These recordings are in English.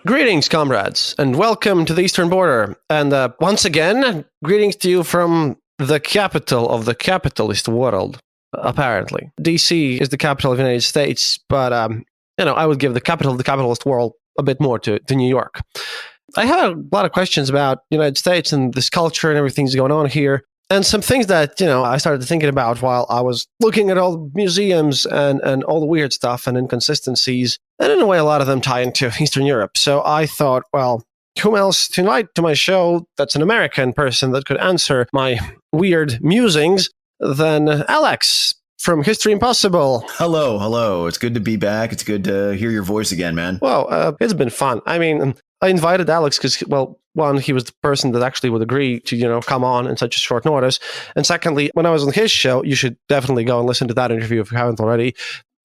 Greetings, comrades, and welcome to the Eastern Border. And once again, greetings to you from the capital of the capitalist world, apparently. DC is the capital of the United States, but, I would give the capital of the capitalist world a bit more to New York. I have a lot of questions about the United States and this culture and everything's going on here. And some things that, I started thinking about while I was looking at all the museums and all the weird stuff and inconsistencies. And in a way, a lot of them tie into Eastern Europe. So I thought, well, who else to invite to my show that's an American person that could answer my weird musings than Alex from History Impossible. Hello. It's good to be back. It's good to hear your voice again, man. Well, it's been fun. I mean, I invited Alex because, well, one, he was the person that actually would agree to, come on in such a short notice. And secondly, when I was on his show, you should definitely go and listen to that interview if you haven't already.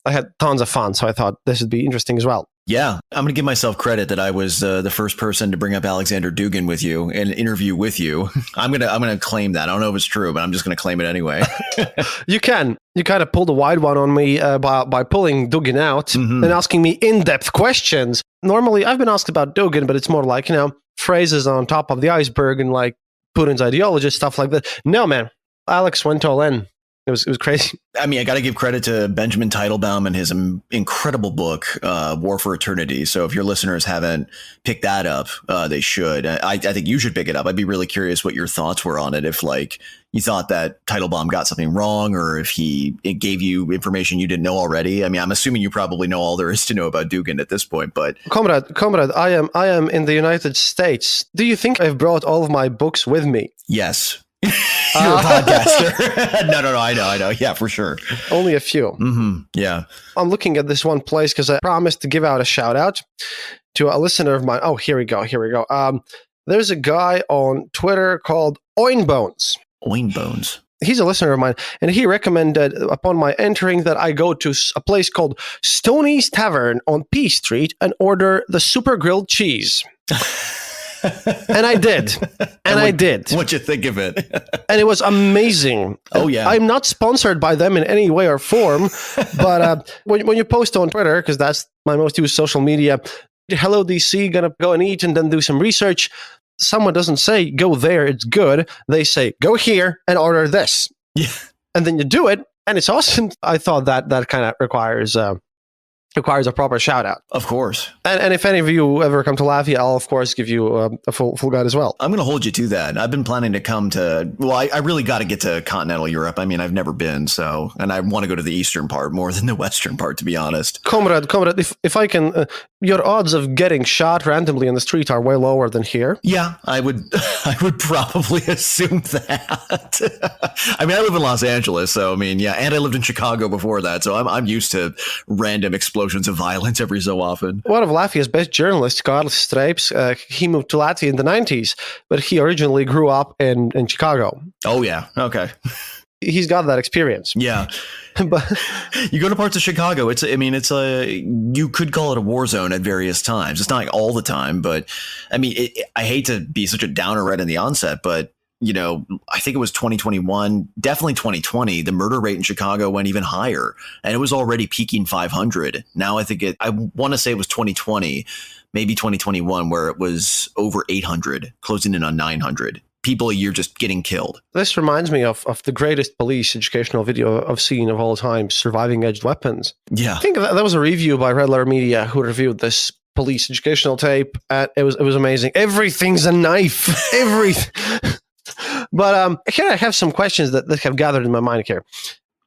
I had tons of fun, so I thought this would be interesting as well. Yeah, I'm going to give myself credit that I was the first person to bring up Alexander Dugin with you in an interview with you. I'm gonna claim that. I don't know if it's true, but I'm just going to claim it anyway. You can. You kind of pulled a wide one on me by pulling Dugin out and asking me in-depth questions. Normally, I've been asked about Dugin, but it's more like, phrases on top of the iceberg and like Putin's ideology, stuff like that. No, man. Alex went all in. It was crazy. I mean, I got to give credit to Benjamin Teitelbaum and his incredible book, War for Eternity. So if your listeners haven't picked that up, they should. I think you should pick it up. I'd be really curious what your thoughts were on it. If you thought that Teitelbaum got something wrong, or if it gave you information you didn't know already. I mean, I'm assuming you probably know all there is to know about Dugin at this point. But comrade, I am in the United States. Do you think I've brought all of my books with me? Yes. You're a podcaster. No, I know. Yeah, for sure. Only a few. Mm-hmm. Yeah. I'm looking at this one place because I promised to give out a shout out to a listener of mine. Oh, here we go. There's a guy on Twitter called Oinbones. Oinbones. He's a listener of mine, and he recommended upon my entering that I go to a place called Stoney's Tavern on P Street and order the super grilled cheese. And I did. What'd you think of it? And it was amazing. Oh, yeah. I'm not sponsored by them in any way or form, but when you post on Twitter, because that's my most used social media, hello, DC, gonna go and eat and then do some research. Someone doesn't say, go there, it's good. They say, go here and order this. Yeah. And then you do it, and it's awesome. I thought that kind of requires a proper shout out. Of course. And if any of you ever come to Latvia, I'll of course give you a full guide as well. I'm going to hold you to that. I've been planning to come to, I really got to get to continental Europe. I mean, I've never been, and I want to go to the eastern part more than the western part, to be honest. Comrade, if I can, your odds of getting shot randomly in the street are way lower than here. Yeah, I would probably assume that. I mean, I live in Los Angeles, so I mean, yeah, and I lived in Chicago before that, so I'm used to random explosions of violence every so often. One of Latvia's best journalists, Carlis Streips, he moved to Latvia in the 90s, but he originally grew up in Chicago. Oh, yeah. Okay. He's got that experience. Yeah. But you go to parts of Chicago, you could call it a war zone at various times. It's not like all the time, but I mean, I hate to be such a downer right in the onset, but I think it was 2021, definitely 2020, the murder rate in Chicago went even higher, and it was already peaking 500. Now I want to say it was 2020, maybe 2021, where it was over 800, closing in on 900. People a year just getting killed. This reminds me of the greatest police educational video I've seen of all time, Surviving Edged Weapons. Yeah. I think that was a review by Red Letter Media who reviewed this police educational tape. It was amazing. Everything's a knife. Everything. But here I have some questions that have gathered in my mind here.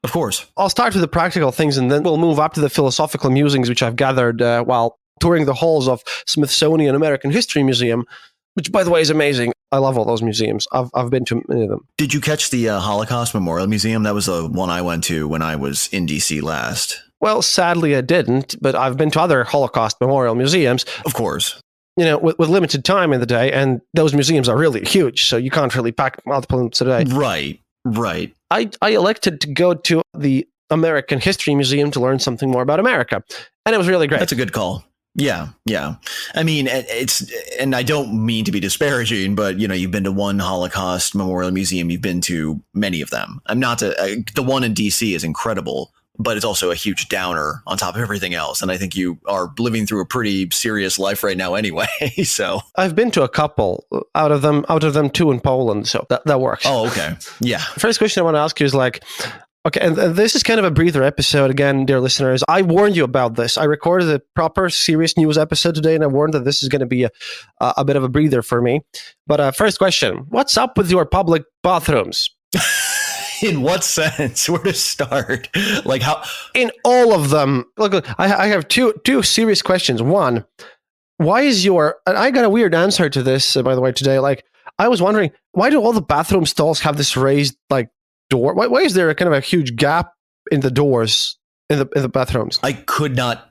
Of course. I'll start with the practical things, and then we'll move up to the philosophical musings, which I've gathered while touring the halls of Smithsonian American History Museum, which, by the way, is amazing. I love all those museums. I've been to many of them. Did you catch the Holocaust Memorial Museum? That was the one I went to when I was in DC last. Well, sadly, I didn't, but I've been to other Holocaust Memorial museums. Of course. With limited time in the day, and those museums are really huge, so you can't really pack multiple in today. Right. I elected to go to the American History Museum to learn something more about America, and it was really great. That's a good call. Yeah, yeah. I mean, and I don't mean to be disparaging, but you've been to one Holocaust Memorial Museum, you've been to many of them. The one in DC is incredible, but it's also a huge downer on top of everything else. And I think you are living through a pretty serious life right now anyway. So I've been to a couple out of them two in Poland, so that works. Oh, okay. Yeah. First question I want to ask you is like, okay, and this is kind of a breather episode again, dear listeners. I warned you about this. I recorded a proper serious news episode today, and I warned that this is going to be a bit of a breather for me. But first question, what's up with your public bathrooms? In what sense? Where to start? Like how? In all of them. Look, I have two serious questions. One, why is and I got a weird answer to this, by the way, today. Like, I was wondering, why do all the bathroom stalls have this raised, like, door? Why is there a kind of a huge gap in the doors in the bathrooms? I could not.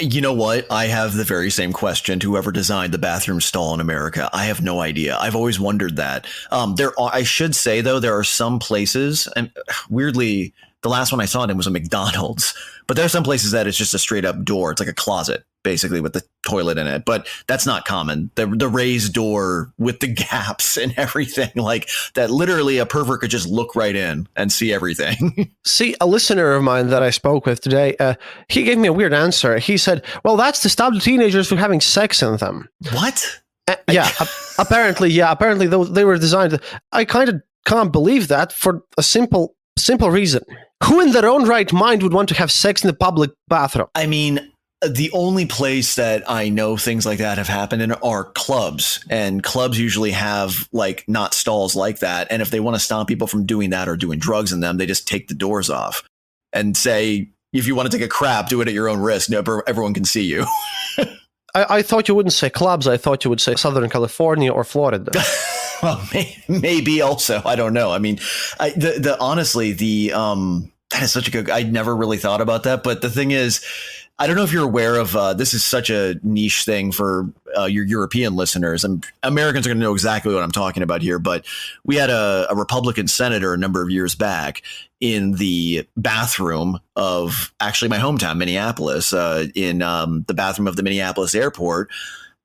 You know what? I have the very same question to whoever designed the bathroom stall in America. I have no idea. I've always wondered that. I should say though, there are some places, and weirdly, the last one I saw it in was a McDonald's, but there are some places that it's just a straight up door. It's like a closet, basically, with the toilet in it. But that's not common. The raised door with the gaps and everything, like that, literally a pervert could just look right in and see everything. See, a listener of mine that I spoke with today, he gave me a weird answer. He said, well, that's to stop the teenagers from having sex in them. What? Yeah, apparently they were designed. I kind of can't believe that for a simple reason. Who in their own right mind would want to have sex in the public bathroom? I mean, the only place that I know things like that have happened in are clubs, and clubs usually have like not stalls like that. And if they want to stop people from doing that or doing drugs in them, they just take the doors off and say, if you want to take a crap, do it at your own risk. Everyone can see you. I thought you wouldn't say clubs. I thought you would say Southern California or Florida. Well, maybe also. I don't know. I mean, honestly, that is such a good. I never really thought about that. But the thing is, I don't know if you're aware of this is such a niche thing for your European listeners, and Americans are going to know exactly what I'm talking about here. But we had a Republican senator a number of years back in the bathroom of actually my hometown, Minneapolis, in the bathroom of the Minneapolis airport.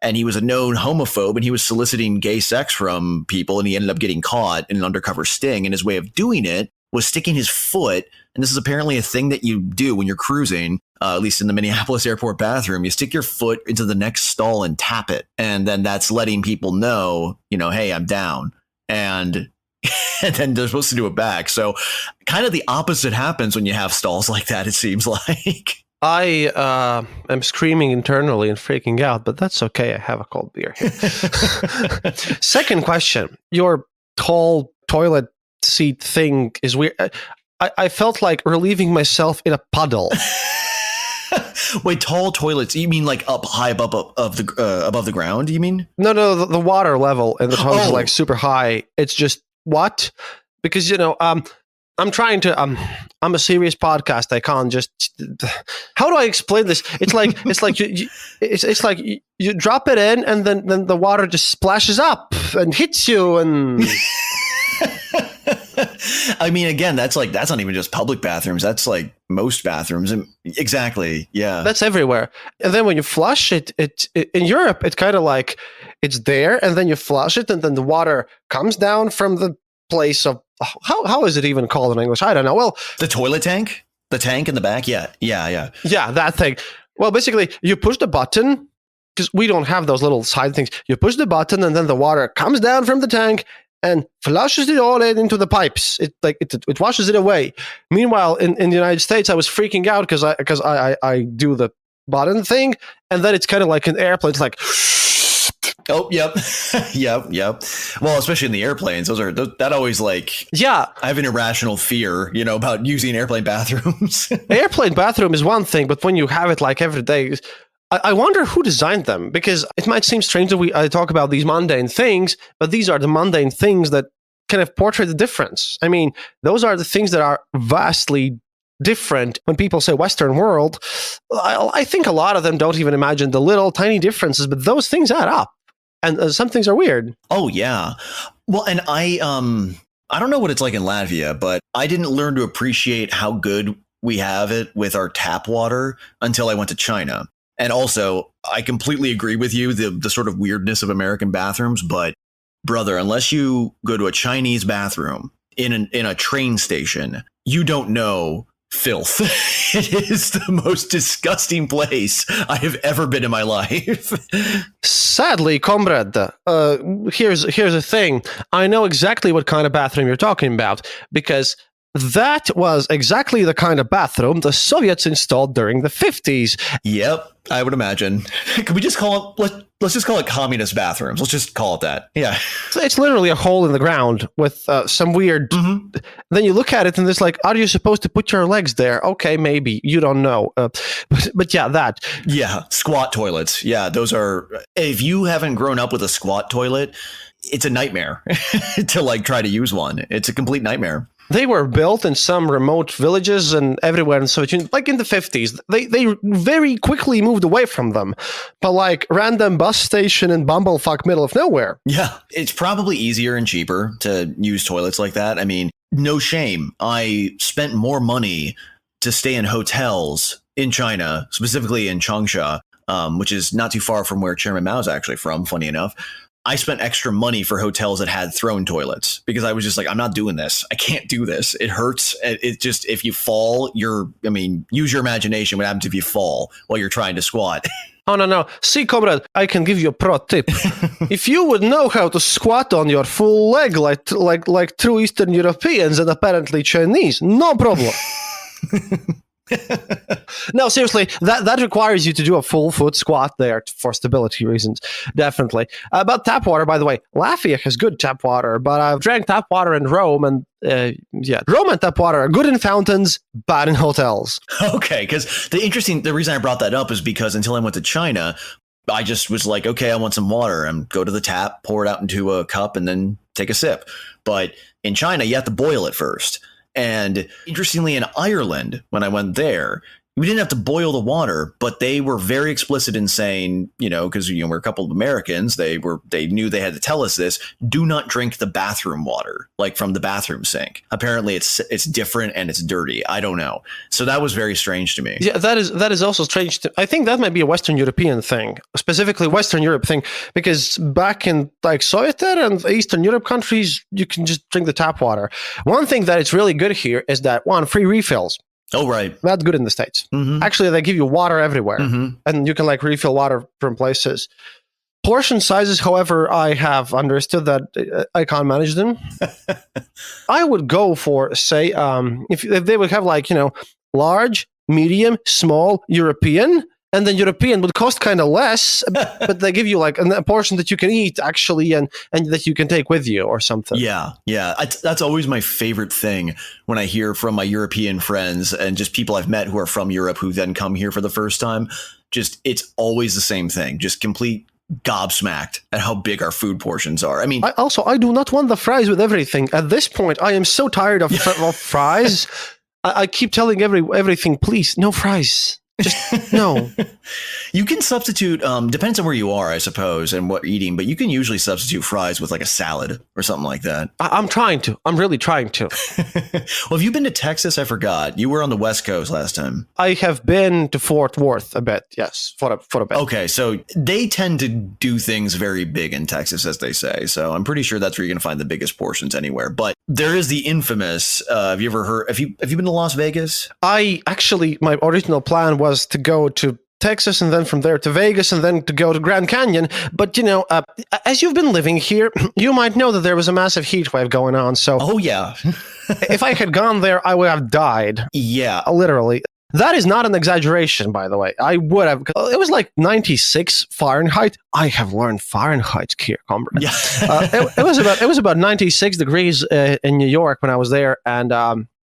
And he was a known homophobe, and he was soliciting gay sex from people, and he ended up getting caught in an undercover sting. And his way of doing it was sticking his foot, and this is apparently a thing that you do when you're cruising, at least in the Minneapolis airport bathroom. You stick your foot into the next stall and tap it, and then that's letting people know, hey, I'm down. And then they're supposed to do it back. So kind of the opposite happens when you have stalls like that, it seems like. I am screaming internally and freaking out, but that's okay. I have a cold beer here. Second question. Your tall toilet seat thing is weird. I felt like relieving myself in a puddle. Wait, tall toilets? You mean like up high above the ground? You mean? No, the water level in the toilet is like super high. It's just what? Because I'm trying to. I'm a serious podcast. I can't just. How do I explain this? It's like it's like you drop it in, and then the water just splashes up and hits you. And I mean, again, that's not even just public bathrooms. That's like most bathrooms. And exactly, yeah. That's everywhere. And then when you flush it in Europe, it's kind of like it's there, and then you flush it, and then the water comes down from the place of. How is it even called in English? I don't know. Well, the toilet tank, the tank in the back. Yeah, that thing. Well, basically, you push the button because we don't have those little side things. You push the button, and then the water comes down from the tank and flushes it all into the pipes. It washes it away. Meanwhile, in the United States, I was freaking out because I do the button thing, and then it's kind of like an airplane. It's like. Oh, yep. yep. Well, especially in the airplanes, that always like, yeah, I have an irrational fear, about using airplane bathrooms. Airplane bathroom is one thing, but when you have it like every day, I wonder who designed them, because it might seem strange that I talk about these mundane things, but these are the mundane things that kind of portray the difference. I mean, those are the things that are vastly different. When people say Western world, I think a lot of them don't even imagine the little tiny differences, but those things add up. And some things are weird. Oh, yeah. Well, and I don't know what it's like in Latvia, but I didn't learn to appreciate how good we have it with our tap water until I went to China. And also, I completely agree with you, the sort of weirdness of American bathrooms. But brother, unless you go to a Chinese bathroom in a train station, you don't know filth. It is the most disgusting place I have ever been in my life. Sadly, comrade, here's the thing. I know exactly what kind of bathroom you're talking about, because that was exactly the kind of bathroom the Soviets installed during the 50s. Yep, I would imagine. Could we just call it, let's just call it communist bathrooms. Let's just call it that. Yeah. It's literally a hole in the ground with some weird... Mm-hmm. Then you look at it and it's like, are you supposed to put your legs there? Okay, maybe. You don't know. But yeah, that. Yeah, squat toilets. Yeah, those are... If you haven't grown up with a squat toilet, it's a nightmare to like try to use one. It's a complete nightmare. They were built in some remote villages and everywhere in Soviet Union, like in the 50s. They very quickly moved away from them. But like random bus station in bumblefuck middle of nowhere. Yeah, it's probably easier and cheaper to use toilets like that. I mean, no shame. I spent more money to stay in hotels in China, specifically in Changsha, which is not too far from where Chairman Mao is actually from, funny enough. I spent extra money for hotels that had throne toilets because I was just like, I'm not doing this. I can't do this. It hurts. It just, if you fall, use your imagination. What happens if you fall while you're trying to squat? Oh, no. See, comrade, I can give you a pro tip. If you would know how to squat on your full leg like true Eastern Europeans and apparently Chinese, no problem. No, seriously, that requires you to do a full foot squat there for stability reasons, definitely. About tap water, by the way, Latvia has good tap water, but I've drank tap water in Rome, and Rome and tap water are good in fountains, bad in hotels. Okay, because the reason I brought that up is because until I went to China, I just was like, okay, I want some water, and go to the tap, pour it out into a cup, and then take a sip. But in China, you have to boil it first. And interestingly, in Ireland, when I went there, we didn't have to boil the water, but they were very explicit in saying, because we're a couple of Americans, they knew they had to tell us this: do not drink the bathroom water, like from the bathroom sink. Apparently, it's different and it's dirty. I don't know. So that was very strange to me. Yeah, that is also strange. I think that might be a Western European thing, specifically Western Europe thing, because back in like Soviet and Eastern Europe countries, you can just drink the tap water. One thing that is really good here is that free refills. Oh, right. That's good in the States. Mm-hmm. Actually, they give you water everywhere, mm-hmm. and you can like refill water from places. Portion sizes, however, I have understood that I can't manage them. I would go for, say, if they would have like, large, medium, small, European, and then European would cost kind of less, but they give you like a portion that you can eat actually, and that you can take with you or something. Yeah. That's always my favorite thing when I hear from my European friends and just people I've met who are from Europe who then come here for the first time. Just, it's always the same thing. Just complete gobsmacked at how big our food portions are. I mean, I do not want the fries with everything. At this point, I am so tired of fries. I keep telling everything, please, no fries. Just no. You can substitute, depends on where you are, I suppose, and what you're eating, but you can usually substitute fries with like a salad or something like that. I'm trying to. I'm really trying to. Well, have you been to Texas? I forgot. You were on the West Coast last time. I have been to Fort Worth a bit, yes, for a bit. Okay, so they tend to do things very big in Texas, as they say. So I'm pretty sure that's where you're going to find the biggest portions anywhere. But there is the infamous, have you ever heard, have you been to Las Vegas? My original plan was to go to Texas and then from there to Vegas and then to go to Grand Canyon. But, as you've been living here, you might know that there was a massive heat wave going on. So, oh, yeah. If I had gone there, I would have died. Yeah. Literally. That is not an exaggeration, by the way. I would have. It was like 96 Fahrenheit. I have learned Fahrenheit here, comrade. Yeah. It was about 96 degrees in New York when I was there, and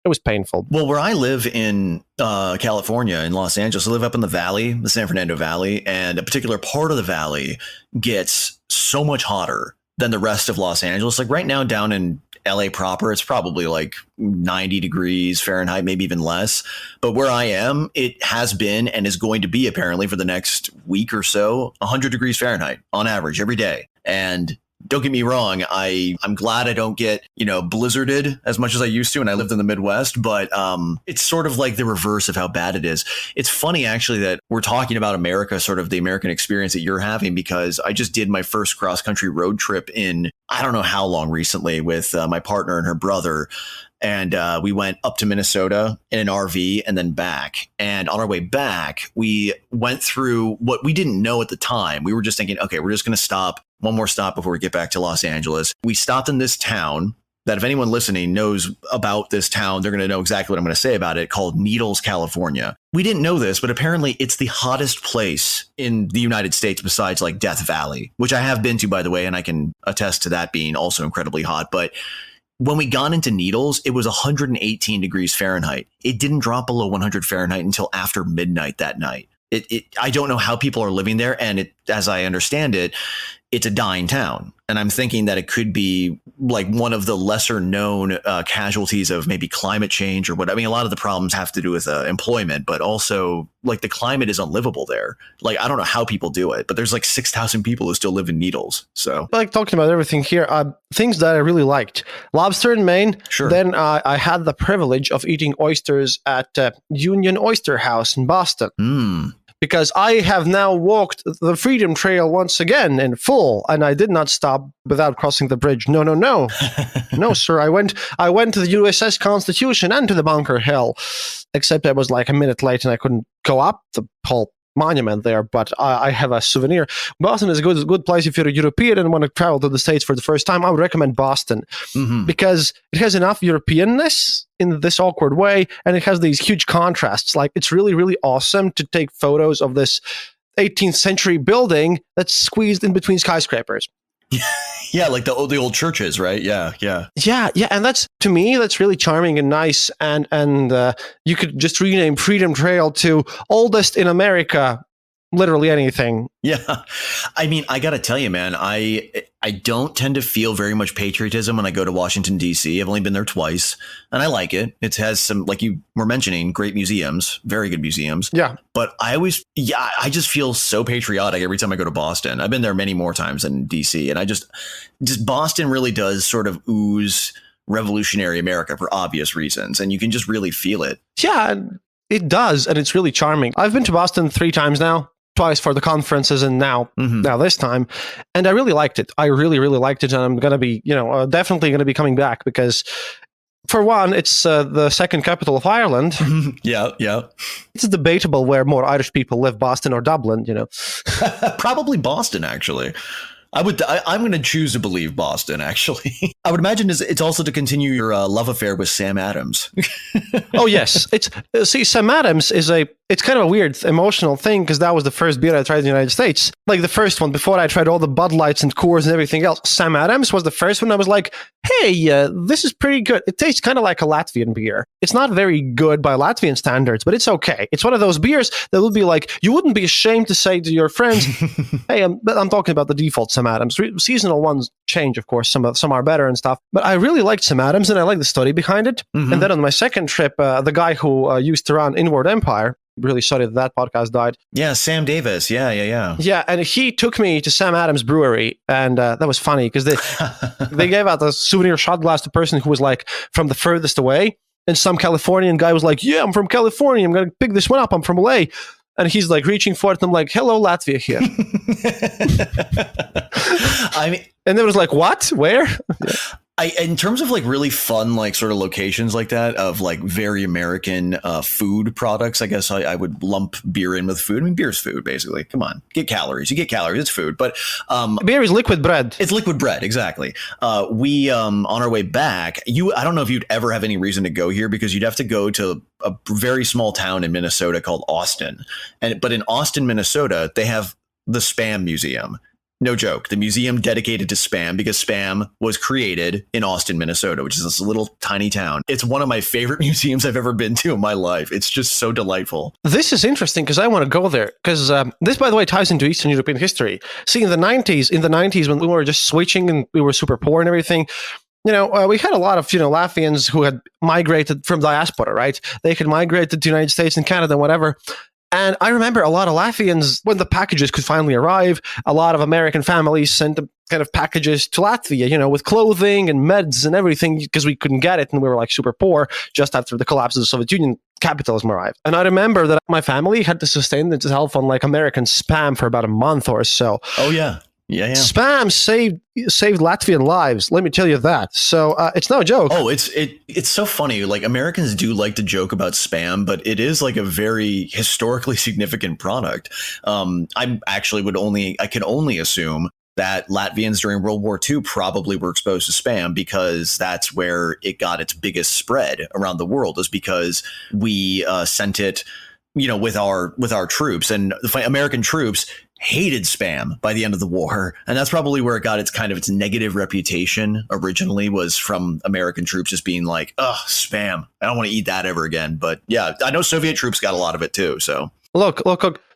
it was painful. Well, where I live in California, in Los Angeles, I live up in the valley, the San Fernando Valley, and a particular part of the valley gets so much hotter than the rest of Los Angeles. Like right now down in LA proper, it's probably like 90 degrees Fahrenheit, maybe even less. But where I am, it has been and is going to be apparently for the next week or so, 100 degrees Fahrenheit on average every day. And Don't get me wrong. I'm glad I don't get, blizzarded as much as I used to. And I lived in the Midwest, but it's sort of like the reverse of how bad it is. It's funny, actually, that we're talking about America, sort of the American experience that you're having, because I just did my first cross country road trip in, I don't know how long recently, with my partner and her brother. And we went up to Minnesota in an RV and then back. And on our way back, we went through what we didn't know at the time. We were just thinking, okay, we're just going to stop one more stop before we get back to Los Angeles. We stopped in this town that, if anyone listening knows about this town, they're going to know exactly what I'm going to say about it, called Needles, California. We didn't know this, but apparently it's the hottest place in the United States besides like Death Valley, which I have been to, by the way, and I can attest to that being also incredibly hot. But when we got into Needles, it was 118 degrees Fahrenheit. It didn't drop below 100 Fahrenheit until after midnight that night. I don't know how people are living there. And as I understand it, it's a dying town. And I'm thinking that it could be like one of the lesser known casualties of maybe climate change or what. I mean, a lot of the problems have to do with employment, but also like the climate is unlivable there. Like, I don't know how people do it, but there's like 6,000 people who still live in Needles. So like talking about everything here, things that I really liked. Lobster in Maine. Sure. Then I had the privilege of eating oysters at Union Oyster House in Boston. Because I have now walked the Freedom Trail once again in full, and I did not stop without crossing the bridge. No. No, sir. I went to the USS Constitution and to the Bunker Hill, except I was like a minute late and I couldn't go up the whole monument there, but I have a souvenir. Boston is a good place if you're a European and want to travel to the States for the first time. I would recommend Boston because it has enough Europeanness in this awkward way, and it has these huge contrasts. Like, it's really, really awesome to take photos of this 18th century building that's squeezed in between skyscrapers. Yeah, like the old churches, right? Yeah. And that's, to me, that's really charming and nice. And you could just rename Freedom Trail to oldest in America, literally anything. Yeah, I mean, I got to tell you, man, I don't tend to feel very much patriotism when I go to Washington, D.C. I've only been there twice, and I like it. It has some, like you were mentioning, great museums, very good museums. Yeah. But I just feel so patriotic every time I go to Boston. I've been there many more times than D.C., and I just Boston really does sort of ooze revolutionary America for obvious reasons, and you can just really feel it. Yeah, it does, and it's really charming. I've been to Boston 3 times now. Twice for the conferences and now this time. And I really liked it. I really, really liked it. And I'm going to be, definitely going to be coming back because, for one, it's the second capital of Ireland. Yeah. It's debatable where more Irish people live, Boston or Dublin, Probably Boston, actually. I'm going to choose to believe Boston, actually. I would imagine it's also to continue your love affair with Sam Adams. Oh, yes. Sam Adams it's kind of a weird emotional thing because that was the first beer I tried in the United States. Like the first one before I tried all the Bud Lights and Coors and everything else. Sam Adams was the first one. I was like, hey, this is pretty good. It tastes kind of like a Latvian beer. It's not very good by Latvian standards, but it's okay. It's one of those beers that would be like, you wouldn't be ashamed to say to your friends, hey, I'm talking about the default Sam Adams. Seasonal ones change, of course. Some are better and stuff. But I really liked Sam Adams and I like the story behind it. And then on my second trip, the guy who used to run Inward Empire, really sorry that podcast died. Yeah, Sam Davis. Yeah. Yeah, and he took me to Sam Adams Brewery, and that was funny because they gave out a souvenir shot glass to the person who was like from the furthest away, and some Californian guy was like, yeah, I'm from California, I'm going to pick this one up, I'm from LA. And he's like reaching for it, and I'm like, hello, Latvia here. I mean, and they was like, what? Where? Yeah. In terms of like really fun, like sort of locations like that of like very American food products, I guess I would lump beer in with food. I mean, beer's food, basically. Come on, get calories. You get calories. It's food. But beer is liquid bread. It's liquid bread. Exactly. We on our way back, I don't know if you'd ever have any reason to go here because you'd have to go to a very small town in Minnesota called Austin. But in Austin, Minnesota, they have the Spam Museum. No joke. The museum dedicated to Spam because Spam was created in Austin, Minnesota, which is this little tiny town. It's one of my favorite museums I've ever been to in my life. It's just so delightful. This is interesting because I want to go there because this, by the way, ties into Eastern European history. See, in the 90s when we were just switching and we were super poor and everything, we had a lot of, Latvians who had migrated from diaspora, right? They had migrated to the United States and Canada and whatever. And I remember a lot of Latvians, when the packages could finally arrive, a lot of American families sent them kind of packages to Latvia, with clothing and meds and everything, because we couldn't get it and we were like super poor just after the collapse of the Soviet Union. Capitalism arrived. And I remember that my family had to sustain itself on like American Spam for about a month or so. Oh, yeah. Yeah. Spam saved Latvian lives. Let me tell you that. So it's no joke. Oh, it's so funny. Like, Americans do like to joke about Spam, but it is like a very historically significant product. I could only assume that Latvians during World War II probably were exposed to Spam, because that's where it got its biggest spread around the world, is because we sent it, with our troops, and the American troops hated Spam by the end of the war. And that's probably where it got its negative reputation originally, was from American troops just being like, oh, Spam, I don't want to eat that ever again. But yeah, I know Soviet troops got a lot of it too. So look.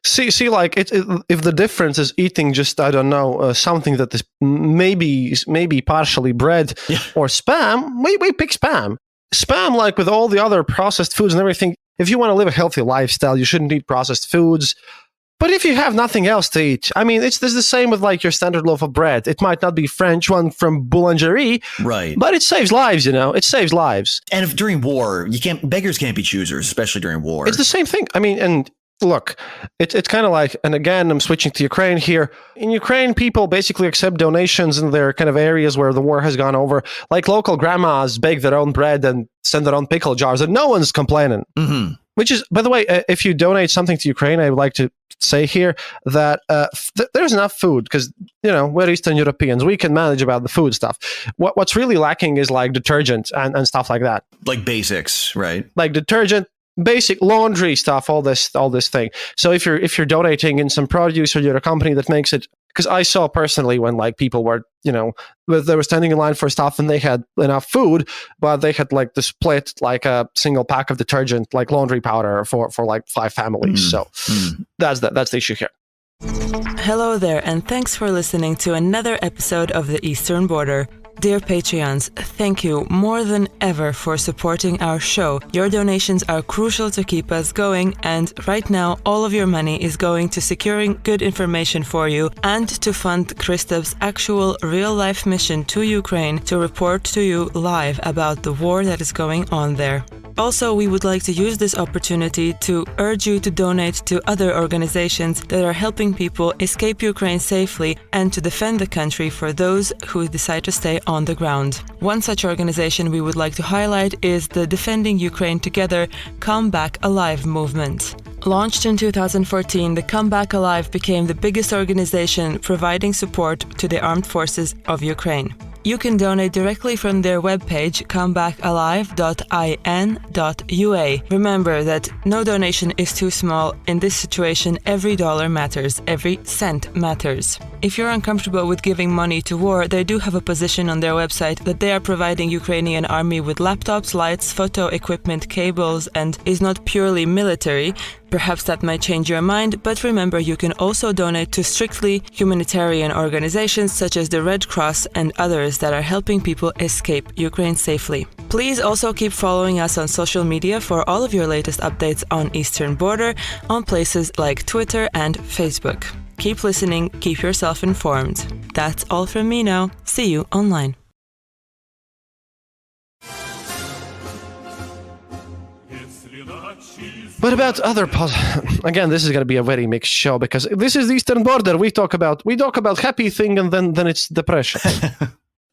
See, like if the difference is eating just, I don't know, something that is maybe partially bread or Spam, we pick Spam. Spam, like with all the other processed foods and everything, if you want to live a healthy lifestyle, you shouldn't eat processed foods. But if you have nothing else to eat, I mean, it's the same with like your standard loaf of bread. It might not be French one from boulangerie, right? But it saves lives, It saves lives. And if during war, beggars can't be choosers, especially during war. It's the same thing. I mean, and look, it's kind of like, and again, I'm switching to Ukraine here. In Ukraine, people basically accept donations in their kind of areas where the war has gone over. Like local grandmas bake their own bread and send their own pickle jars, and no one's complaining. Mm-hmm. Which is, by the way, if you donate something to Ukraine, I would like to say here that there's enough food, because, we're Eastern Europeans. We can manage about the food stuff. What's really lacking is like detergent and stuff like that. Like basics, right? Like detergent, basic laundry stuff, all this thing. So if you're donating in some produce, or you're a company that makes it, because I saw personally when like people were, they were standing in line for stuff and they had enough food, but they had like to split like a single pack of detergent, like laundry powder for like 5 families. So that's the issue here. Hello there, and thanks for listening to another episode of The Eastern Border. Dear Patreons, thank you more than ever for supporting our show. Your donations are crucial to keep us going, and right now all of your money is going to securing good information for you and to fund Kristof's actual real-life mission to Ukraine to report to you live about the war that is going on there. Also, we would like to use this opportunity to urge you to donate to other organizations that are helping people escape Ukraine safely and to defend the country for those who decide to stay on the ground. One such organization we would like to highlight is the Defending Ukraine Together Come Back Alive movement. Launched in 2014, the Come Back Alive became the biggest organization providing support to the armed forces of Ukraine. You can donate directly from their webpage, comebackalive.in.ua. Remember that no donation is too small. In this situation, every dollar matters, every cent matters. If you're uncomfortable with giving money to war, they do have a position on their website that they are providing Ukrainian army with laptops, lights, photo equipment, cables, and is not purely military. Perhaps that might change your mind, but remember you can also donate to strictly humanitarian organizations such as the Red Cross and others that are helping people escape Ukraine safely. Please also keep following us on social media for all of your latest updates on Eastern Border on places like Twitter and Facebook. Keep listening, keep yourself informed. That's all from me now. See you online. But about other again, this is going to be a very mixed show, because this is the Eastern Border. We talk about happy thing, and then it's depression.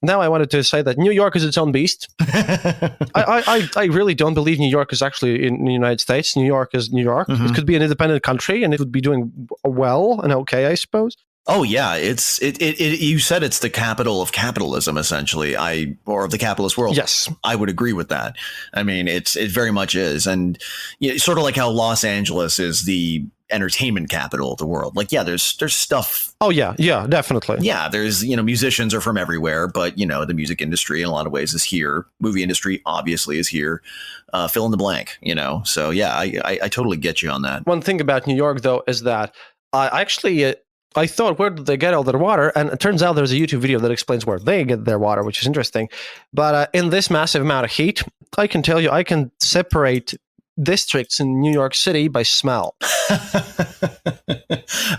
Now I wanted to say that New York is its own beast. I really don't believe New York is actually in the United States. New York is New York. Mm-hmm. It could be an independent country, and it would be doing well and okay, I suppose. Oh yeah, it. You said it's the capital of capitalism, essentially, or of the capitalist world. Yes, I would agree with that. I mean, it very much is, and sort of like how Los Angeles is the entertainment capital of the world. Like, yeah, there's stuff. Oh yeah, definitely. Yeah, there's musicians are from everywhere, but the music industry in a lot of ways is here. Movie industry obviously is here. Fill in the blank, So yeah, I totally get you on that. One thing about New York though is that I thought, where did they get all their water? And it turns out there's a YouTube video that explains where they get their water, which is interesting. But in this massive amount of heat, I can tell you, I can separate districts in New York City by smell.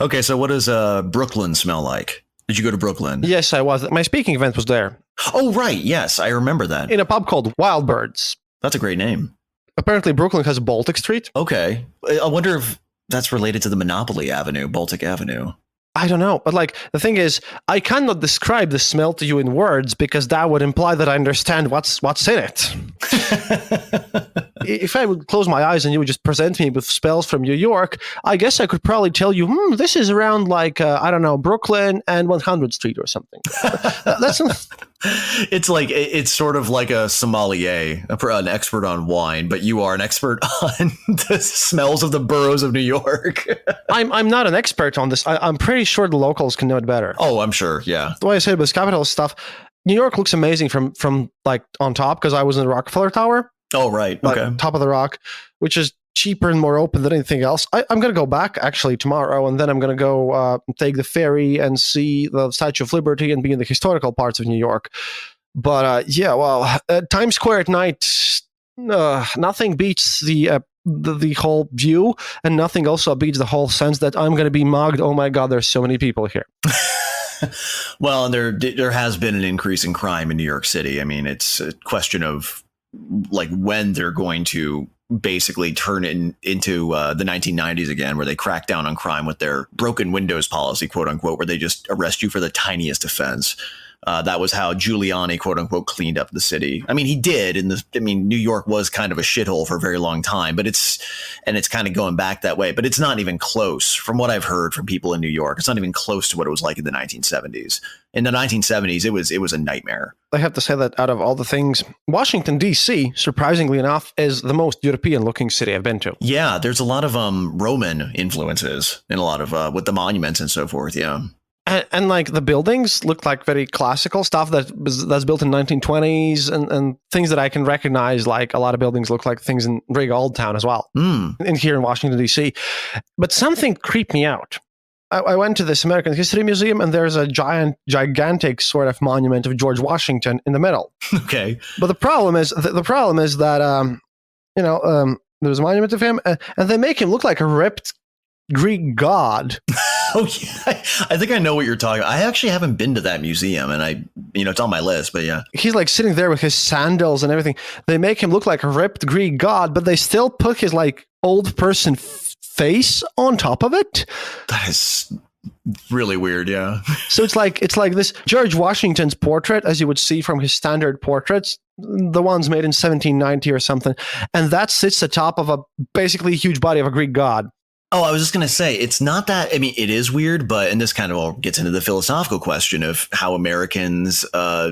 Okay, so what does Brooklyn smell like? Did you go to Brooklyn? Yes, I was. My speaking event was there Oh, right. Yes, I remember that. in a pub called Wild Birds. That's a great name. Apparently, Brooklyn has Baltic Street. Okay. I wonder if that's related to the Monopoly Avenue, Baltic Avenue. I don't know, but like the thing is, I cannot describe the smell to you in words because that would imply that I understand what's in it. If I would close my eyes and you would just present me with smells from New York, I guess I could probably tell you, this is around like I don't know, Brooklyn and 100th Street or something. That's It's sort of like a sommelier, an expert on wine, but you are an expert on the smells of the boroughs of New York. I'm not an expert on this. I'm pretty sure the locals can know it better. Oh, I'm sure. Yeah. The way I said with capital stuff, New York looks amazing from like on top because I was in the Rockefeller Tower. Oh, right. Like, Okay. top of the rock, which is cheaper and more open than anything else. I'm going to go back actually tomorrow, and then I'm going to go take the ferry and see the Statue of Liberty and be in the historical parts of New York. But yeah, well, Times Square at night, nothing beats the whole view, and nothing also beats the whole sense that I'm going to be mugged. Oh my God, there's so many people here. Well, and there has been an increase in crime in New York City. I mean, it's a question of like when they're going to basically turn it into the 1990s again, where they crack down on crime with their broken windows policy, quote unquote, where they just arrest you for the tiniest offense. That was how Giuliani, quote unquote, cleaned up the city. I mean, he did. New York was kind of a shithole for a very long time, but it's kind of going back that way. But it's not even close, from what I've heard from people in New York. It's not even close to what it was like in the 1970s. In the 1970s, it was a nightmare. I have to say that out of all the things, Washington, D.C., surprisingly enough, is the most European-looking city I've been to. Yeah, there's a lot of Roman influences in a lot of with the monuments and so forth. Yeah. And like the buildings look like very classical stuff that's built in 1920s and things that I can recognize. Like a lot of buildings look like things in Riga Old Town as well, in here in Washington, D.C. But something creeped me out. I went to this American History Museum, and there's a gigantic sort of monument of George Washington in the middle. Okay. But the problem is that there's a monument of him, and they make him look like a ripped Greek god. Oh yeah, I think I know what you're talking about. I actually haven't been to that museum, and it's on my list, but yeah. He's like sitting there with his sandals and everything. They make him look like a ripped Greek god, but they still put his like old person face on top of it. That is really weird, yeah. So it's like this George Washington's portrait, as you would see from his standard portraits, the ones made in 1790 or something, and that sits atop of a basically huge body of a Greek god. Oh, I was just going to say, it's not that, I mean, it is weird, and this kind of all gets into the philosophical question of how Americans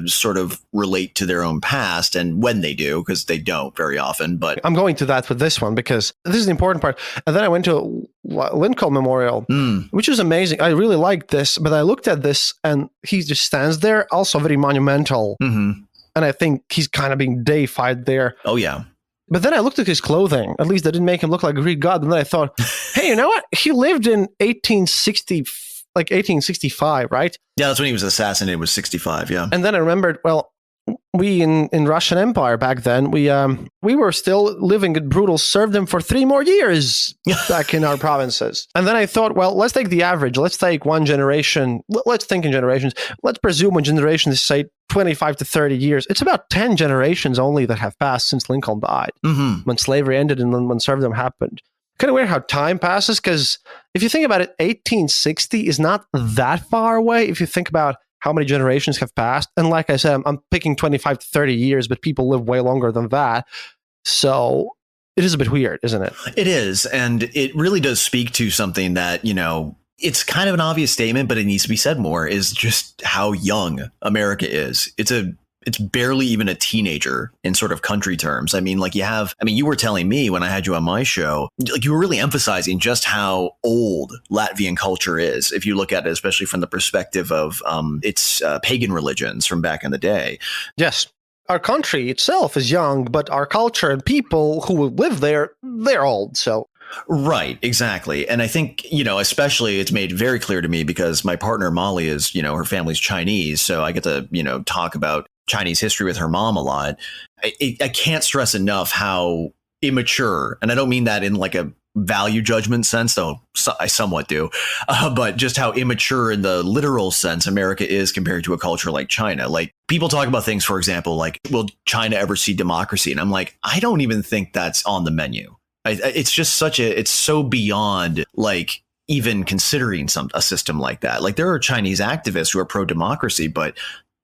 sort of relate to their own past, and when they do, because they don't very often. But I'm going to that with this one, because this is the important part. And then I went to Lincoln Memorial, which is amazing. I really liked this, but I looked at this, and he just stands there, also very monumental. Mm-hmm. And I think he's kind of being deified there. Oh, yeah. But then I looked at his clothing. At least that didn't make him look like a Greek god. And then I thought, hey, you know what? He lived in 1865, right? Yeah, that's when he was assassinated, was 65, yeah. And then I remembered, well, we in Russian Empire back then, we were still living at brutal serfdom for 3 more years back in our provinces. And then I thought, well, let's take the average. Let's take one generation. Let's think in generations. Let's presume one generation is, say, 25 to 30 years. It's about 10 generations only that have passed since Lincoln died, when slavery ended and then when serfdom happened. Kind of weird how time passes, because if you think about it, 1860 is not that far away if you think about how many generations have passed. And like I said, I'm picking 25 to 30 years, but people live way longer than that. So it is a bit weird, isn't it? It is. And it really does speak to something that, it's kind of an obvious statement, but it needs to be said more, is just how young America is. It's barely even a teenager in sort of country terms. I mean, you were telling me when I had you on my show, like you were really emphasizing just how old Latvian culture is. If you look at it, especially from the perspective of its pagan religions from back in the day. Yes. Our country itself is young, but our culture and people who live there, they're old. So. Right, exactly. And I think, especially it's made very clear to me because my partner Molly is, her family's Chinese. So I get to, talk about Chinese history with her mom a lot. I can't stress enough how immature, and I don't mean that in like a value judgment sense, though I somewhat do, but just how immature in the literal sense America is compared to a culture like China. Like, people talk about things, for example, like, will China ever see democracy? And I'm like, I don't even think that's on the menu. It's just it's so beyond like even considering a system like that. Like, there are Chinese activists who are pro-democracy, but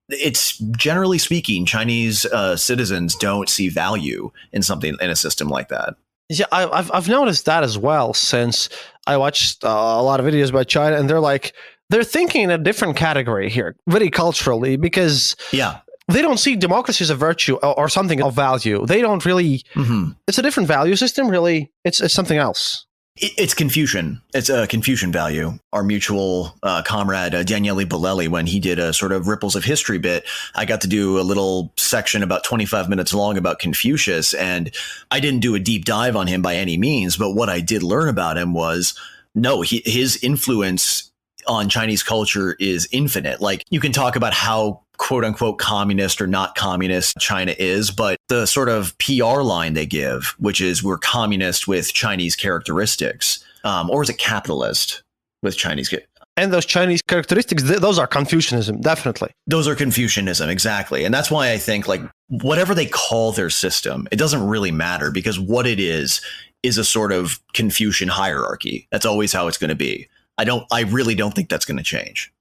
it's generally speaking, Chinese citizens don't see value in a system like that. Yeah, I've noticed that as well, since I watched a lot of videos about China, and they're thinking in a different category here, very culturally, because they don't see democracy as a virtue or something of value. They don't really. Mm-hmm. It's a different value system, really. It's something else. It's Confucian. It's a Confucian value. Our mutual comrade, Daniele Bolelli, when he did a sort of Ripples of History bit, I got to do a little section about 25 minutes long about Confucius. And I didn't do a deep dive on him by any means. But what I did learn about him was, no, his influence on Chinese culture is infinite. Like, you can talk about how quote unquote communist or not communist China is, but the sort of PR line they give, which is we're communist with Chinese characteristics, or is it capitalist with Chinese? And those Chinese characteristics, those are Confucianism, definitely. Those are Confucianism, exactly. And that's why I think, like, whatever they call their system, it doesn't really matter, because what it is a sort of Confucian hierarchy. That's always how it's going to be. I really don't think that's going to change.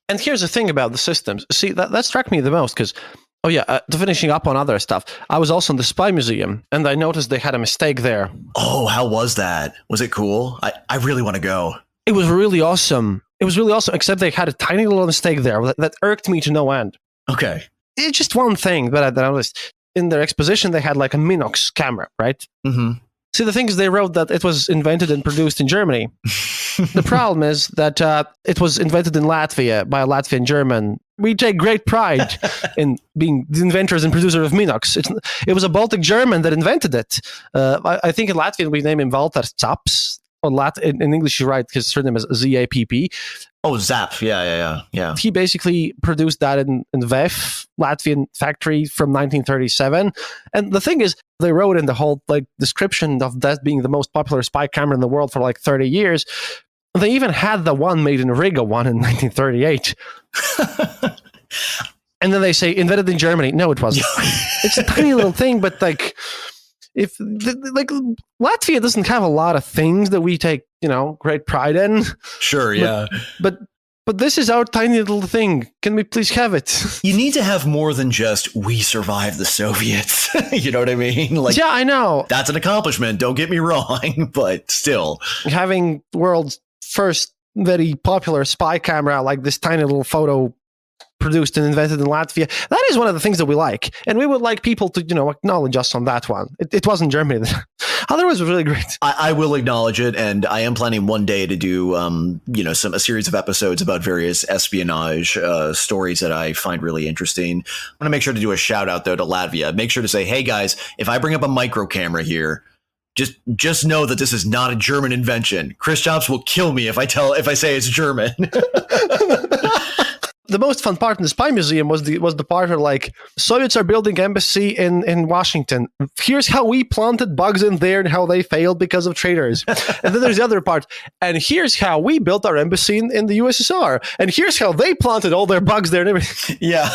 And here's the thing about the systems. See, that struck me the most, because, finishing up on other stuff, I was also in the Spy Museum, and I noticed they had a mistake there. Oh, how was that? Was it cool? I really want to go. It was really awesome. Except they had a tiny little mistake there that irked me to no end. Okay. It's just one thing that I noticed. In their exposition, they had like a Minox camera, right? Mm-hmm. See, the thing is, they wrote that it was invented and produced in Germany. The problem is that it was invented in Latvia by a Latvian German. We take great pride in being the inventors and producers of Minox. It was a Baltic German that invented it. I think in Latvian we name him Walter Zaps. In English, you write his surname is Z-A-P-P. Oh, Zap. Yeah. He basically produced that in VEF, Latvian factory, from 1937. And the thing is, they wrote in the whole description of that being the most popular spy camera in the world for 30 years. They even had the one made in Riga one in 1938. And then they say, invented in Germany. No, it wasn't. It's a tiny little thing, but if Latvia doesn't have a lot of things that we take, great pride in. Sure, yeah. But this is our tiny little thing. Can we please have it? You need to have more than just we survived the Soviets. You know what I mean? Yeah, I know. That's an accomplishment. Don't get me wrong, but still, having world's first very popular spy camera, like this tiny little photo produced and invented in Latvia, that is one of the things that we like, and we would like people to acknowledge us on that one. It wasn't Germany. Otherwise, it was really great. I will acknowledge it, and I am planning one day to do a series of episodes about various espionage stories that I find really interesting. I'm gonna make sure to do a shout out though to Latvia. Make sure to say, hey guys, if I bring up a micro camera here, just know that this is not a German invention. Chris Jobs will kill me if I say it's German. The most fun part in the Spy Museum was the part where Soviets are building embassy in Washington. Here's how we planted bugs in there and how they failed because of traitors. And then there's the other part. And here's how we built our embassy in the USSR. And here's how they planted all their bugs there and everything. Yeah.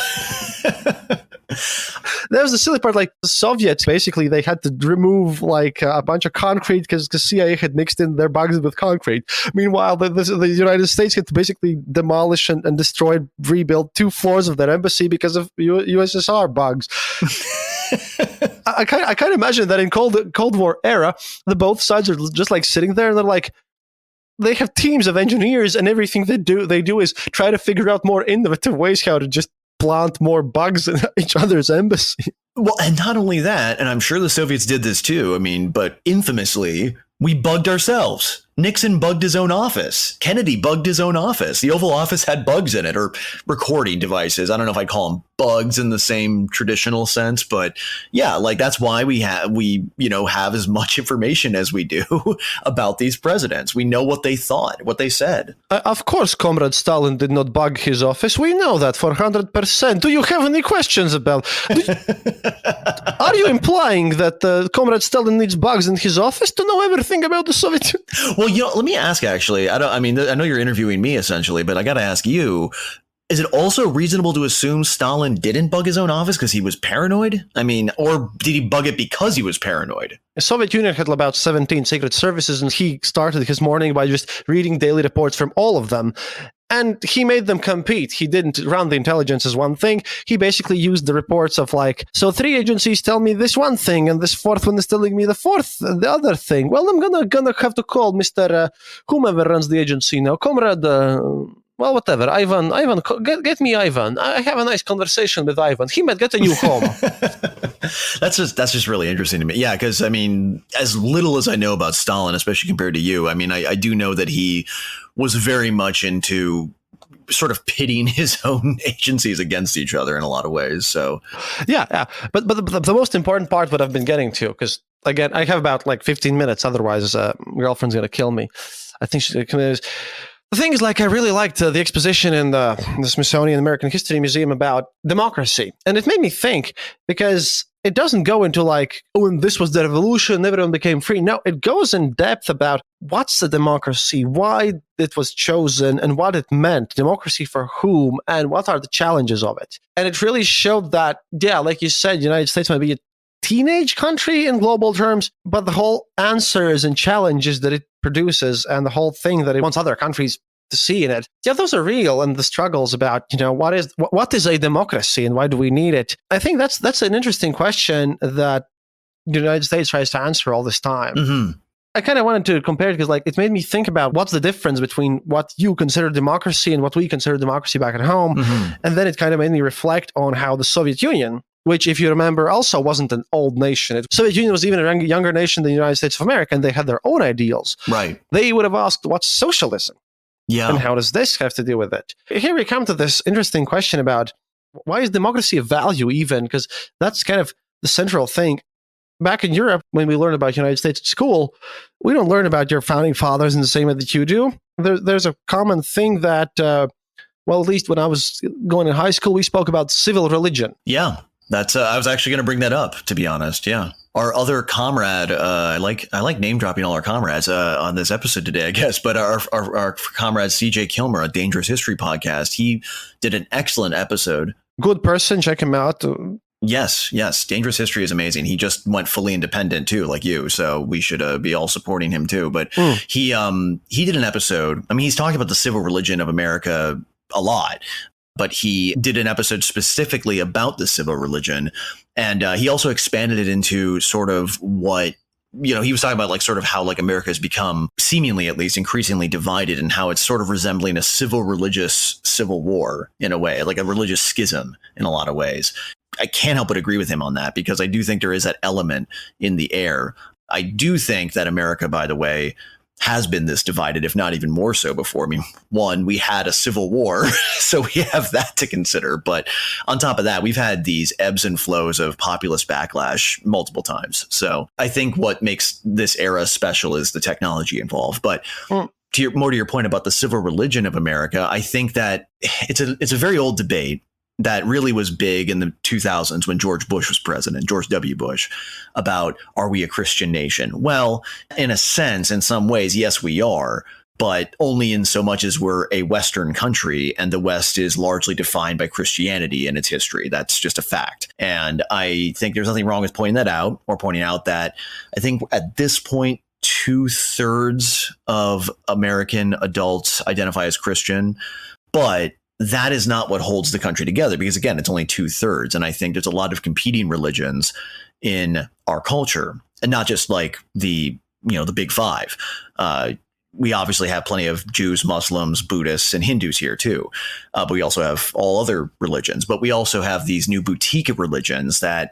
That was the silly part. The Soviets, basically, they had to remove a bunch of concrete because CIA had mixed in their bugs with concrete. Meanwhile, the United States had to basically demolish and destroy, rebuild 2 floors of their embassy because of USSR bugs. I kind of imagine that in Cold War era, the both sides are just sitting there and they're they have teams of engineers, and everything they do is try to figure out more innovative ways how to just plant more bugs in each other's embassy. Well, and not only that, and I'm sure the Soviets did this too, but infamously, we bugged ourselves. Nixon bugged his own office. Kennedy bugged his own office. The Oval Office had bugs in it, or recording devices. I don't know if I'd call them bugs in the same traditional sense, but yeah, like that's why we have as much information as we do about these presidents. We know what they thought, what they said. Of course, Comrade Stalin did not bug his office. We know that for 100%. Do you have any questions about? Are you implying that Comrade Stalin needs bugs in his office to know everything about the Soviet Union? Well, let me ask. Actually, I know you're interviewing me essentially, but I got to ask you. Is it also reasonable to assume Stalin didn't bug his own office because he was paranoid? I mean, or did he bug it because he was paranoid? The Soviet Union had about 17 secret services, and he started his morning by just reading daily reports from all of them. And he made them compete. He didn't run the intelligence as one thing. He basically used the reports of so 3 agencies tell me this one thing, and this 4th one is telling me the other thing. Well, I'm gonna have to call Mr. Whomever runs the agency now, Comrade. Well, whatever. Ivan, get me Ivan. I have a nice conversation with Ivan. He might get a new home. That's just really interesting to me. Yeah, because I mean, as little as I know about Stalin, especially compared to you, I mean, I do know that he was very much into sort of pitting his own agencies against each other in a lot of ways. So, yeah. But the most important part, what I've been getting to, because again, I have about 15 minutes. Otherwise, girlfriend's gonna kill me. I think she's gonna. The thing is, I really liked the exposition in the Smithsonian American History Museum about democracy. And it made me think, because it doesn't go into and this was the revolution, everyone became free. No, it goes in depth about what's the democracy, why it was chosen, and what it meant, democracy for whom, and what are the challenges of it. And it really showed that, yeah, like you said, the United States might be a teenage country in global terms, but the whole answers and challenges that it produces and the whole thing that it wants other countries to see in it, yeah, those are real. And the struggles about, what is a democracy and why do we need it? I think that's an interesting question that the United States tries to answer all this time. Mm-hmm. I kind of wanted to compare it because it made me think about what's the difference between what you consider democracy and what we consider democracy back at home. Mm-hmm. And then it kind of made me reflect on how the Soviet Union, which, if you remember, also wasn't an old nation. The Soviet Union was even a younger nation than the United States of America, and they had their own ideals. Right. They would have asked, what's socialism? Yeah. And how does this have to do with it? Here we come to this interesting question about why is democracy a value even? Because that's kind of the central thing. Back in Europe, when we learn about the United States at school, we don't learn about your founding fathers in the same way that you do. There's a common thing that, at least when I was going to high school, we spoke about civil religion. Yeah. That's I was actually going to bring that up, to be honest. Yeah. Our other comrade, I like name dropping all our comrades on this episode today, I guess. But our comrade CJ Kilmer, a Dangerous History podcast, he did an excellent episode. Good person. Check him out. Yes. Dangerous History is amazing. He just went fully independent too, like you. So we should be all supporting him too. But he did an episode. I mean, he's talking about the civil religion of America a lot. But he did an episode specifically about the civil religion. And he also expanded it into sort of what, he was talking about sort of how America has become, seemingly at least, increasingly divided, and how it's sort of resembling a civil religious civil war in a way, like a religious schism in a lot of ways. I can't help but agree with him on that, because I do think there is that element in the air. I do think that America, by the way, has been this divided, if not even more so before. I mean, one, we had a civil war, so we have that to consider. But on top of that, we've had these ebbs and flows of populist backlash multiple times. So I think what makes this era special is the technology involved. But to your point about the civil religion of America, I think that it's a very old debate that really was big in the 2000s when George Bush was president, George W. Bush, about, are we a Christian nation? Well, in a sense, in some ways, yes, we are, but only in so much as we're a Western country, and the West is largely defined by Christianity and its history. That's just a fact. And I think there's nothing wrong with pointing that out, or pointing out that I think at this point, 2/3 of American adults identify as Christian, but that is not what holds the country together, because again, it's only 2/3. And I think there's a lot of competing religions in our culture, and not just the big five. We obviously have plenty of Jews, Muslims, Buddhists, and Hindus here too. But we also have all other religions, but we also have these new boutique religions that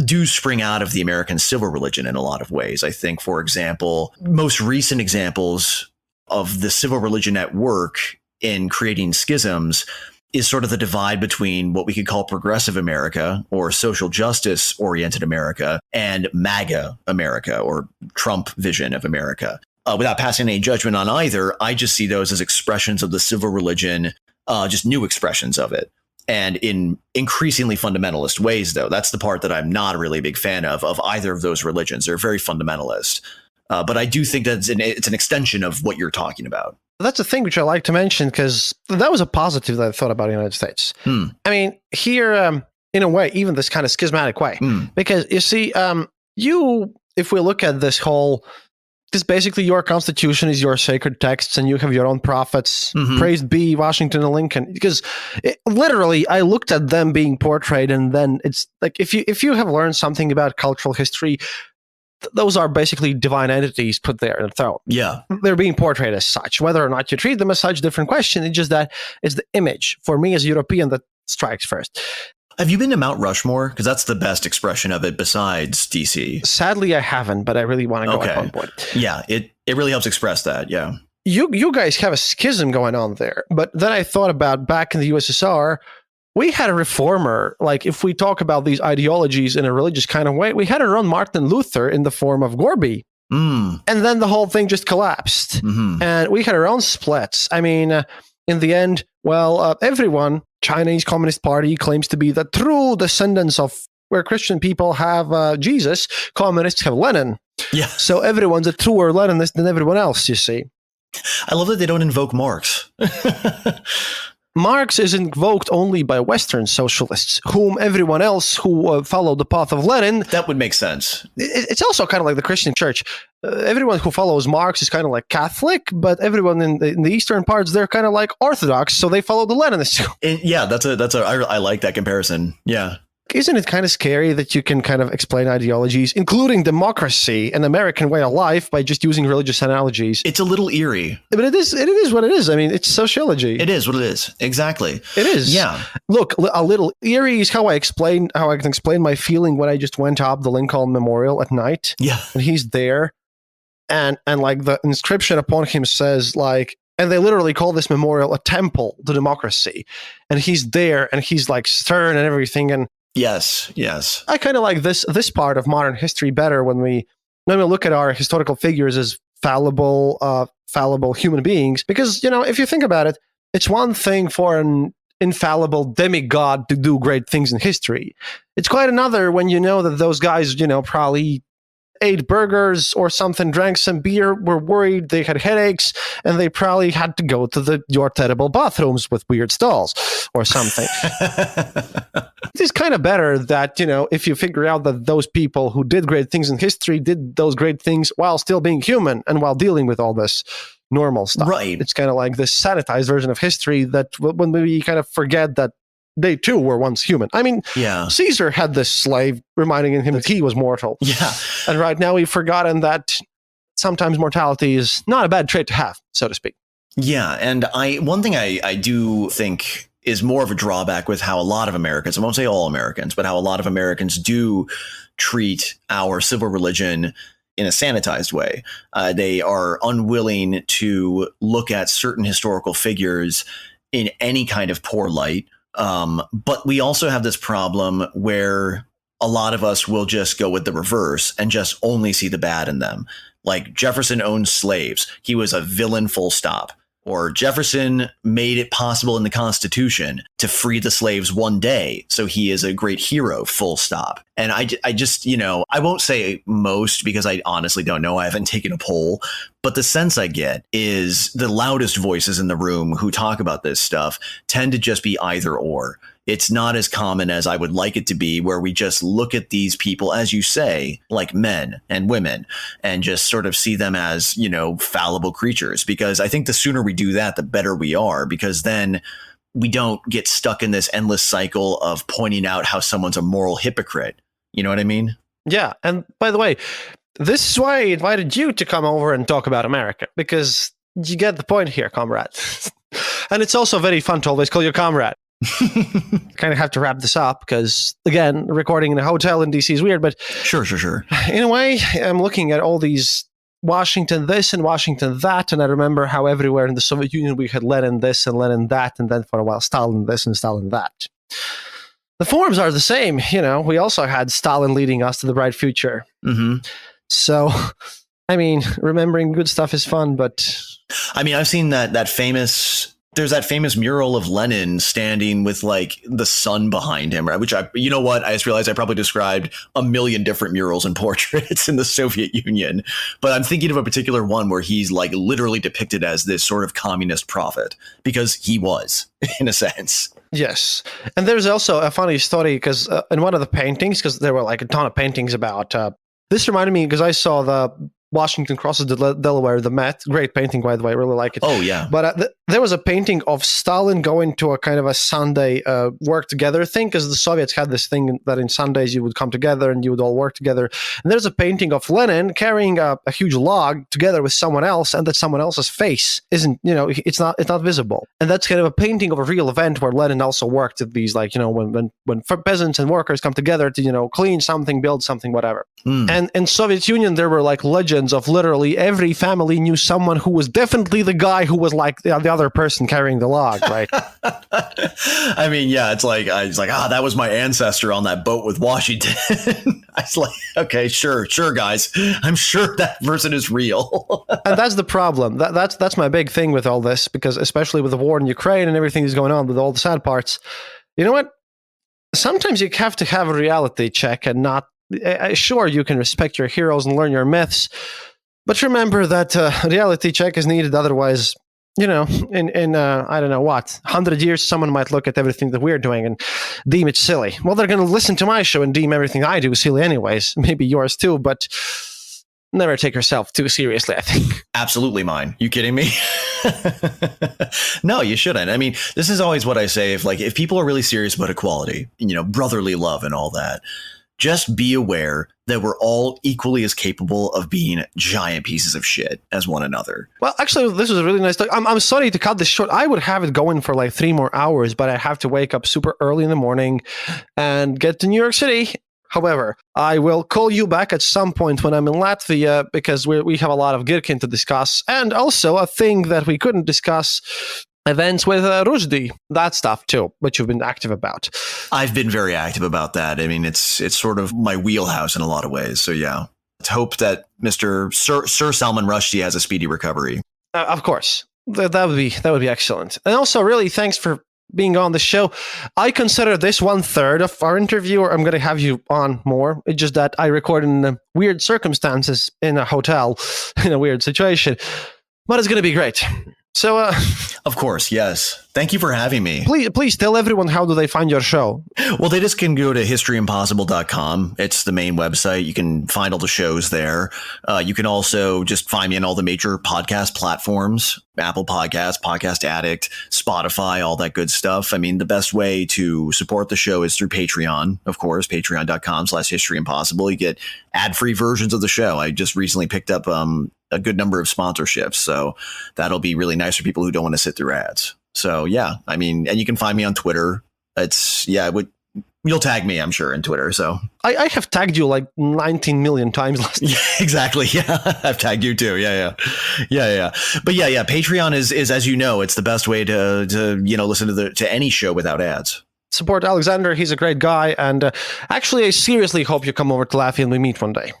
do spring out of the American civil religion in a lot of ways. I think, for example, most recent examples of the civil religion at work in creating schisms is sort of the divide between what we could call progressive America or social justice oriented America and MAGA America or Trump vision of America. Without passing any judgment on either, I just see those as expressions of the civil religion, just new expressions of it. And in increasingly fundamentalist ways, though. That's the part that I'm not a really big fan of either of those religions. They're very fundamentalist. But I do think that it's an extension of what you're talking about. That's a thing which I like to mention because that was a positive that I thought about the United States. I mean, here, in a way, even this kind of schismatic way, because you see, if we look at this whole, because basically your constitution is your sacred texts and you have your own prophets, praised be Washington and Lincoln, because literally I looked at them being portrayed, and then it's like, if you have learned something about cultural history, those are basically divine entities put there in the throne. Yeah. They're being portrayed as such. Whether or not you treat them as such, different question. It's just that it's the image, for me as a European, that strikes first. Have you been to Mount Rushmore? Because that's the best expression of it besides DC. Sadly, I haven't, but I really want to go at one point. Yeah, it really helps express that, yeah. You guys have a schism going on there. But then I thought about back in the USSR, we had a reformer. Like, if we talk about these ideologies in a religious kind of way, we had our own Martin Luther in the form of Gorby. And then the whole thing just collapsed. And we had our own splits. I mean, in the end, everyone, Chinese Communist Party claims to be the true descendants of where Christian people have Jesus, communists have Lenin. Yeah. So everyone's a truer Leninist than everyone else, you see. I love that they don't invoke Marx. Marx is invoked only by Western socialists, whom everyone else who follow the path of Lenin. That would make sense. It's also kind of like the Christian church. Everyone who follows Marx is kind of like Catholic, but everyone in the eastern parts, they're kind of like Orthodox, so they follow the Leninists. Yeah, I like that comparison. Yeah. Isn't it kind of scary that you can kind of explain ideologies, including democracy and American way of life, by just using religious analogies? It's a little eerie. But it is what it is. I mean, it's sociology. It is what it is. Exactly. It is. Yeah. Look, a little eerie is how I can explain my feeling when I just went up the Lincoln Memorial at night. Yeah. And he's there. And like the inscription upon him says, like, and they literally call this memorial a temple to democracy. And he's there and he's like stern and everything. And yes. I kind of like this part of modern history better when we look at our historical figures as fallible human beings. Because, if you think about it, it's one thing for an infallible demigod to do great things in history. It's quite another when you know that those guys, probably ate burgers or something, drank some beer, were worried, they had headaches, and they probably had to go to your terrible bathrooms with weird stalls or something. It is kind of better that, if you figure out that those people who did great things in history did those great things while still being human and while dealing with all this normal stuff. Right. It's kind of like this sanitized version of history that when we kind of forget that they too were once human. I mean, yeah. Caesar had this slave reminding him that he was mortal. Yeah. And right now we've forgotten that sometimes mortality is not a bad trait to have, so to speak. Yeah. And one thing I do think is more of a drawback with how a lot of Americans, I won't say all Americans, but how a lot of Americans do treat our civil religion in a sanitized way. They are unwilling to look at certain historical figures in any kind of poor light. But we also have this problem where a lot of us will just go with the reverse and just only see the bad in them. Like Jefferson owned slaves. He was a villain, full stop. Or Jefferson made it possible in the Constitution to free the slaves one day. So he is a great hero, full stop. And I just, I won't say most because I honestly don't know. I haven't taken a poll. But the sense I get is the loudest voices in the room who talk about this stuff tend to just be either or. It's not as common as I would like it to be, where we just look at these people, as you say, like men and women, and just sort of see them as, fallible creatures. Because I think the sooner we do that, the better we are, because then we don't get stuck in this endless cycle of pointing out how someone's a moral hypocrite. You know what I mean? Yeah. And by the way, this is why I invited you to come over and talk about America, because you get the point here, comrade. And it's also very fun to always call you comrade. Kind of have to wrap this up because, again, recording in a hotel in DC is weird, but sure. In a way, I'm looking at all these Washington this and Washington that, and I remember how everywhere in the Soviet Union we had Lenin this and Lenin that, and then for a while Stalin this and Stalin that. The forms are the same, we also had Stalin leading us to the bright future. Mm-hmm. So, I mean, remembering good stuff is fun, but... I mean, I've seen that famous... There's that famous mural of Lenin standing with like the sun behind him, right? Which I just realized I probably described a million different murals and portraits in the Soviet Union, but I'm thinking of a particular one where he's like literally depicted as this sort of communist prophet, because he was, in a sense. Yes. And there's also a funny story because in one of the paintings, because there were like a ton of paintings about, this reminded me because I saw the Washington crosses the Delaware, the Met. Great painting, by the way. I really like it. Oh, yeah. But there was a painting of Stalin going to a kind of a Sunday work together thing, because the Soviets had this thing that in Sundays you would come together and you would all work together. And there's a painting of Lenin carrying a huge log together with someone else, and that someone else's face isn't, it's not visible. And that's kind of a painting of a real event where Lenin also worked at these, like, when peasants and workers come together to, clean something, build something, whatever. And in Soviet Union, there were like legends of literally every family knew someone who was definitely the guy who was like the other person carrying the log, right? I mean, yeah, it's like that was my ancestor on that boat with Washington. I was like, okay, sure, guys, I'm sure that person is real. And that's the problem. That's my big thing with all this, because especially with the war in Ukraine and everything that's going on with all the sad parts, you know what? Sometimes you have to have a reality check and not. Sure, you can respect your heroes and learn your myths, but remember that reality check is needed. Otherwise, in I don't know what, 100 years, someone might look at everything that we're doing and deem it silly. Well, they're going to listen to my show and deem everything I do silly anyways. Maybe yours too, but never take yourself too seriously, I think. Absolutely mine. You kidding me? No, you shouldn't. I mean, this is always what I say. If people are really serious about equality, brotherly love and all that, just be aware that we're all equally as capable of being giant pieces of shit as one another. Well, actually, this was a really nice talk. I'm sorry to cut this short. I would have it going for like 3 more hours, but I have to wake up super early in the morning and get to New York City. However, I will call you back at some point when I'm in Latvia, because we have a lot of Girkin to discuss, and also a thing that we couldn't discuss, events with Rushdie, that stuff too, which you've been active about. I've been very active about that. I mean, it's sort of my wheelhouse in a lot of ways. So yeah, let's hope that Mr. Sir Salman Rushdie has a speedy recovery. Of course, that would be excellent. And also, really, thanks for being on the show. I consider this 1/3 of our interview, or I'm going to have you on more. It's just that I recorded in weird circumstances in a hotel in a weird situation, but it's going to be great. So, of course, yes. Thank you for having me. Please tell everyone, how do they find your show? Well, they just can go to historyimpossible.com. It's the main website. You can find all the shows there. You can also just find me on all the major podcast platforms, Apple Podcasts, Podcast Addict, Spotify, all that good stuff. I mean, the best way to support the show is through Patreon, of course, patreon.com/historyimpossible. You get ad-free versions of the show. I just recently picked up a good number of sponsorships, so that'll be really nice for people who don't want to sit through ads. So yeah, I mean, and you can find me on Twitter. You'll tag me, I'm sure, in Twitter. So I have tagged you like 19 million times last year. Yeah, exactly. Yeah, I've tagged you too. Yeah. But yeah. Patreon is as you know, it's the best way to listen to any show without ads. Support Alexander. He's a great guy, and actually, I seriously hope you come over to Latvia and we meet one day.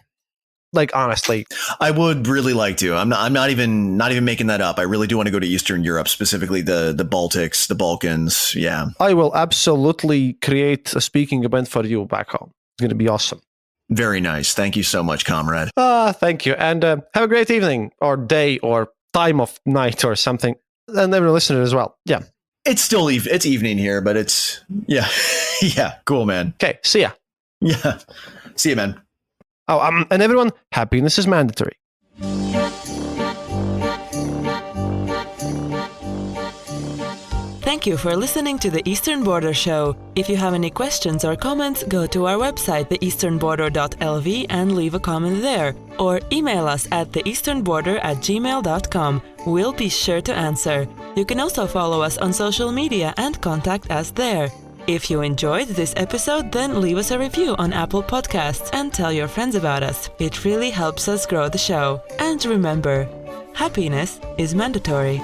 Like, honestly, I would really like to. I'm not even making that up. I really do want to go to Eastern Europe, specifically the Baltics, the Balkans. Yeah, I will absolutely create a speaking event for you back home. It's going to be awesome. Very nice. Thank you so much, comrade. Thank you, and have a great evening or day or time of night or something, and every listener as well. Yeah, it's still it's evening here, but it's yeah. Cool, man. Okay, see ya. Yeah, see ya, man. Oh, and everyone, happiness is mandatory. Thank you for listening to the Eastern Border Show. If you have any questions or comments, go to our website, theeasternborder.lv, and leave a comment there. Or email us at theeasternborder@gmail.com. We'll be sure to answer. You can also follow us on social media and contact us there. If you enjoyed this episode, then leave us a review on Apple Podcasts and tell your friends about us. It really helps us grow the show. And remember, happiness is mandatory.